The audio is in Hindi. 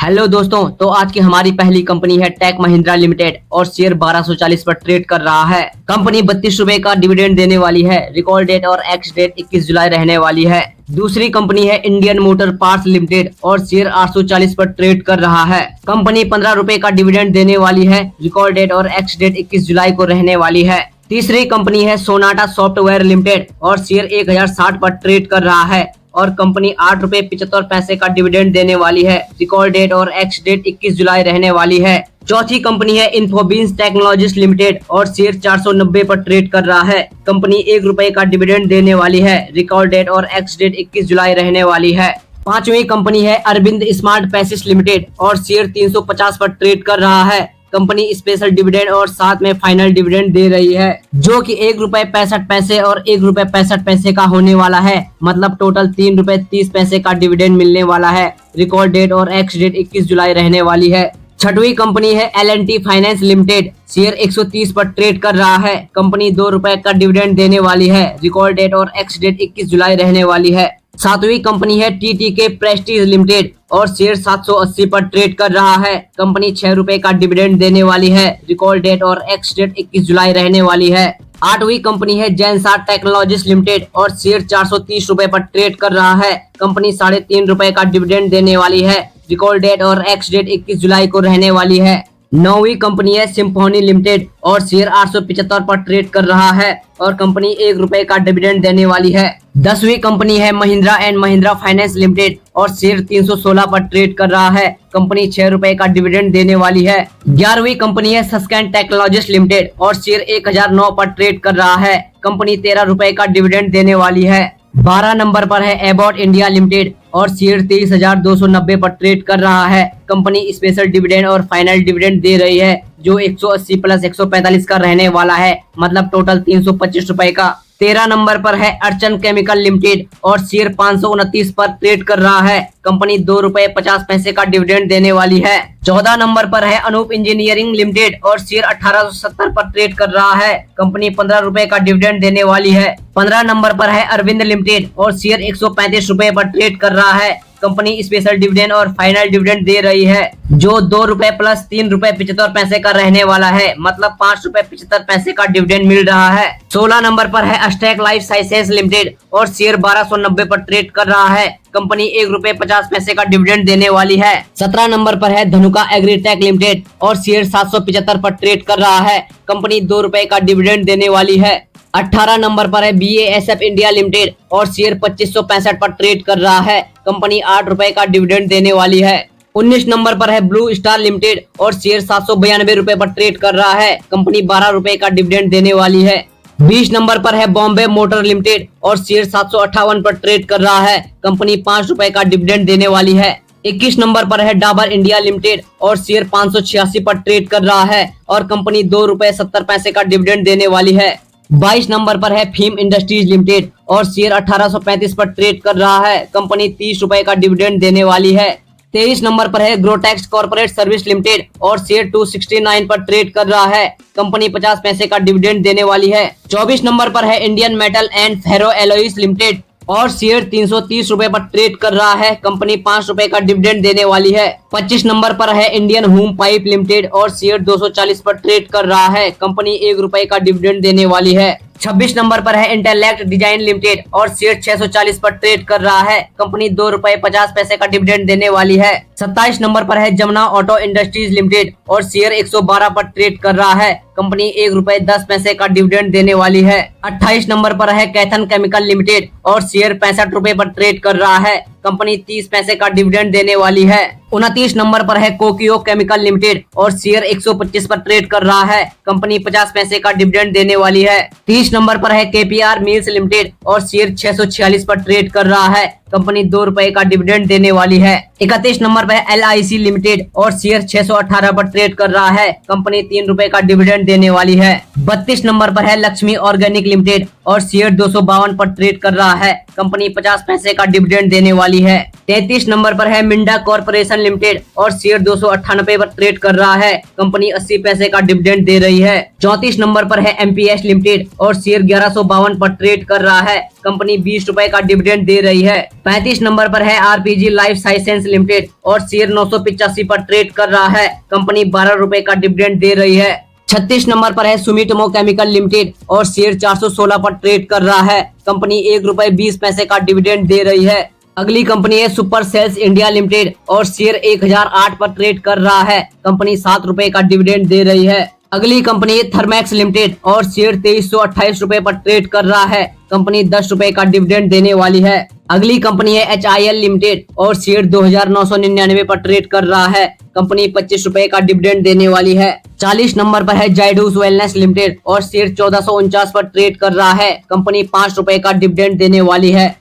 हेलो दोस्तों, तो आज की हमारी पहली कंपनी है टेक महिंद्रा लिमिटेड और शेयर 1240 पर ट्रेड कर रहा है। कंपनी 32 रुपए का डिविडेंड देने वाली है। रिकॉर्ड डेट और एक्स डेट 21 जुलाई रहने वाली है। दूसरी कंपनी है इंडियन मोटर पार्ट्स लिमिटेड और शेयर 840 पर ट्रेड कर रहा है। कंपनी 15 रुपए का डिविडेंड देने वाली है। रिकॉर्ड डेट और एक्स डेट 21 जुलाई को रहने वाली है। तीसरी कंपनी है सोनाटा सॉफ्टवेयर लिमिटेड और शेयर 1060 पर ट्रेड कर रहा है और कंपनी 8 रुपए 75 पैसे का डिविडेंड देने वाली है। रिकॉर्ड डेट और एक्स डेट 21 जुलाई रहने वाली है। चौथी कंपनी है इन्फोबीन्स टेक्नोलॉजीज लिमिटेड और शेयर 490 पर ट्रेड कर रहा है। कंपनी 1 रुपए का डिविडेंड देने वाली है। रिकॉर्ड डेट और एक्स डेट 21 जुलाई रहने वाली है। पांचवी कंपनी है अरविंद स्मार्ट पैसिस लिमिटेड और शेयर 350 पर ट्रेड कर रहा है। कंपनी स्पेशल डिविडेंड और साथ में फाइनल डिविडेंड दे रही है, जो कि 1 रुपए 65 पैसे और 1 रुपए 65 पैसे का होने वाला है। मतलब टोटल 3 रुपए 30 पैसे का डिविडेंड मिलने वाला है। रिकॉर्ड डेट और एक्स डेट 21 जुलाई रहने वाली है। छठवीं कंपनी है L&T फाइनेंस लिमिटेड। शेयर 130 पर ट्रेड कर रहा है। कंपनी 2 रुपए का डिविडेंड देने वाली है। रिकॉर्ड डेट और एक्स डेट 21 जुलाई रहने वाली है। सातवीं कंपनी है TTK प्रेस्टीज लिमिटेड और शेयर 780 पर ट्रेड कर रहा है। कंपनी 6 रुपए का डिविडेंड देने वाली है। रिकॉर्ड डेट और एक्स डेट 21 जुलाई रहने वाली है। आठवीं कंपनी है जैनसार टेक्नोलॉजीज लिमिटेड और शेयर 430 रुपए पर ट्रेड कर रहा है। कंपनी 3.5 रुपए का डिविडेंड देने वाली है। रिकॉर्ड डेट और एक्स डेट 21 जुलाई को रहने वाली है। नौवीं कंपनी है सिम्फोनी लिमिटेड और शेयर 875 पर ट्रेड कर रहा है और कंपनी 1 रुपए का डिविडेंड देने वाली है। 10वीं कंपनी है Mahindra and Mahindra finance limited और शेयर 316 पर ट्रेड कर रहा है। कंपनी 6 रुपए का डिविडेंड देने वाली है। 11वीं कंपनी है सस्कैन टेक्नोलॉजीज लिमिटेड और शेयर 1009 पर ट्रेड कर रहा है। कंपनी 13 रुपए का डिविडेंड देने वाली है। 12 नंबर पर है एबॉट इंडिया लिमिटेड और शेयर 23,290 पर ट्रेड कर रहा है। कंपनी स्पेशल डिविडेंड और फाइनल डिविडेंड दे रही है, जो 180 प्लस 145 का रहने वाला है। मतलब टोटल 325 रुपए का। 13 नंबर पर है अर्चन केमिकल लिमिटेड और शेयर 529 पर ट्रेड कर रहा है। कंपनी 2 रुपए 50 पैसे का डिविडेंड देने वाली है। 14 नंबर पर है अनूप इंजीनियरिंग लिमिटेड और शेयर 1870 पर ट्रेड कर रहा है। कंपनी 15 रुपए का डिविडेंड देने वाली है। 15 नंबर पर है अरविंद लिमिटेड और शेयर 135 रुपए पर ट्रेड कर रहा है। कंपनी स्पेशल डिविडेंड और फाइनल डिविडेंड दे रही है, जो 2 रुपए प्लस 3 रुपए 75 पैसे का रहने वाला है। मतलब 5 रुपए 75 पैसे का डिविडेंड मिल रहा है। 16 नंबर पर है अस्टेक लाइफ साइंसेज लिमिटेड और शेयर 1290 पर ट्रेड कर रहा है। कंपनी 1 रुपए 50 पैसे का डिविडेंड देने वाली है। 17 नंबर पर है धनुका एग्रीटेक लिमिटेड और शेयर 775 पर ट्रेड कर रहा है। कंपनी 2 रुपए का डिविडेंड देने वाली है। 18 नंबर पर है BASF इंडिया लिमिटेड और शेयर 2565 पर ट्रेड कर रहा है। कंपनी 8 रुपए का डिविडेंड देने वाली है। 19 नंबर पर है ब्लू स्टार लिमिटेड और शेयर 792 रुपए पर ट्रेड कर रहा है। कंपनी 12 रुपए का डिविडेंड देने वाली है। 20 नंबर पर है बॉम्बे मोटर लिमिटेड और शेयर 758 पर ट्रेड कर रहा है। कंपनी 5 रुपए का डिविडेंड देने वाली है। 21 नंबर पर है डाबर इंडिया लिमिटेड और शेयर 586 पर ट्रेड कर रहा है और कंपनी 2 रुपए 70 पैसे का डिविडेंड देने वाली है। 22 नंबर पर है फीम इंडस्ट्रीज लिमिटेड और शेयर 1835 पर ट्रेड कर रहा है। कंपनी 30 रुपए का डिविडेंड देने वाली है। 23 नंबर पर है ग्रोटेक्स कॉर्पोरेट सर्विस लिमिटेड और शेयर 269 पर ट्रेड कर रहा है। कंपनी 50 पैसे का डिविडेंड देने वाली है। 24 नंबर पर है Indian metal and ferro alloys limited और शेयर 330 रुपए पर ट्रेड कर रहा है। कंपनी 5 रुपए का डिविडेंड देने वाली है। 25 नंबर पर है इंडियन होम पाइप लिमिटेड और शेयर 240 पर ट्रेड कर रहा है। कंपनी 1 रुपए का डिविडेंड देने वाली है। 26 नंबर पर है इंटेलेक्ट डिजाइन लिमिटेड और शेयर 640 पर ट्रेड कर रहा है। कंपनी 2 रुपए 50 पैसे का डिविडेंड देने वाली है। 27 नंबर पर है जमुना ऑटो इंडस्ट्रीज लिमिटेड और शेयर 112 पर ट्रेड कर रहा है। कंपनी 1 रुपए 10 पैसे का डिविडेंड देने वाली है। 28 नंबर पर है कैथन केमिकल लिमिटेड और शेयर 65 रुपए पर ट्रेड कर रहा है। कंपनी 30 पैसे का डिविडेंड देने वाली है। 29 नंबर पर है कोकियो केमिकल लिमिटेड और शेयर 125 पर ट्रेड कर रहा है। कंपनी 50 पैसे का डिविडेंड देने वाली है। 30 नंबर पर है KPR मिल्स लिमिटेड और शेयर 646 पर ट्रेड कर रहा है। कंपनी 2 रुपए का डिविडेंड देने वाली है। 31 नंबर पर है LIC लिमिटेड और शेयर 618 पर ट्रेड कर रहा है। कंपनी 3 रुपए का डिविडेंड देने वाली है। 32 नंबर पर है लक्ष्मी ऑर्गेनिक लिमिटेड और शेयर 252 पर ट्रेड कर रहा है। कंपनी 50 पैसे का डिविडेंड देने वाली है। 33 नंबर पर है मिंडा कॉर्पोरेशन लिमिटेड और शेयर 298 पर ट्रेड कर रहा है। कंपनी 80 पैसे का डिविडेंड दे रही है। 34 नंबर पर है एमपीएस लिमिटेड और शेयर 1152 पर ट्रेड कर रहा है। कंपनी 20 रुपए का डिविडेंड दे रही है। 35 नंबर पर है आरपीजी लाइफ साइंसेज लिमिटेड और शेयर 985 पर ट्रेड कर रहा है। कंपनी 12 रुपए का डिविडेंड दे रही है। 36 नंबर पर है सुमिटोमो केमिकल लिमिटेड और शेयर 416 पर ट्रेड कर रहा है। कंपनी 1 रुपए 20 पैसे का डिविडेंड दे रही है। अगली कंपनी है सुपर सेल्स इंडिया लिमिटेड और शेयर 1008 पर ट्रेड कर रहा है। कंपनी 7 रुपए का डिविडेंड दे रही है। अगली कंपनी है थर्मैक्स लिमिटेड और शेयर 2328 रुपए पर ट्रेड कर रहा है। कंपनी 10 रुपए का डिविडेंड देने वाली है। अगली कंपनी है HIL लिमिटेड और शेयर 2999 पर ट्रेड कर रहा है। कंपनी 25 रुपए का डिविडेंड देने वाली है। 40 नंबर पर है जाइडस वेलनेस लिमिटेड और शेयर 1449 पर ट्रेड कर रहा है। कंपनी 5 रुपए का डिविडेंड देने वाली है।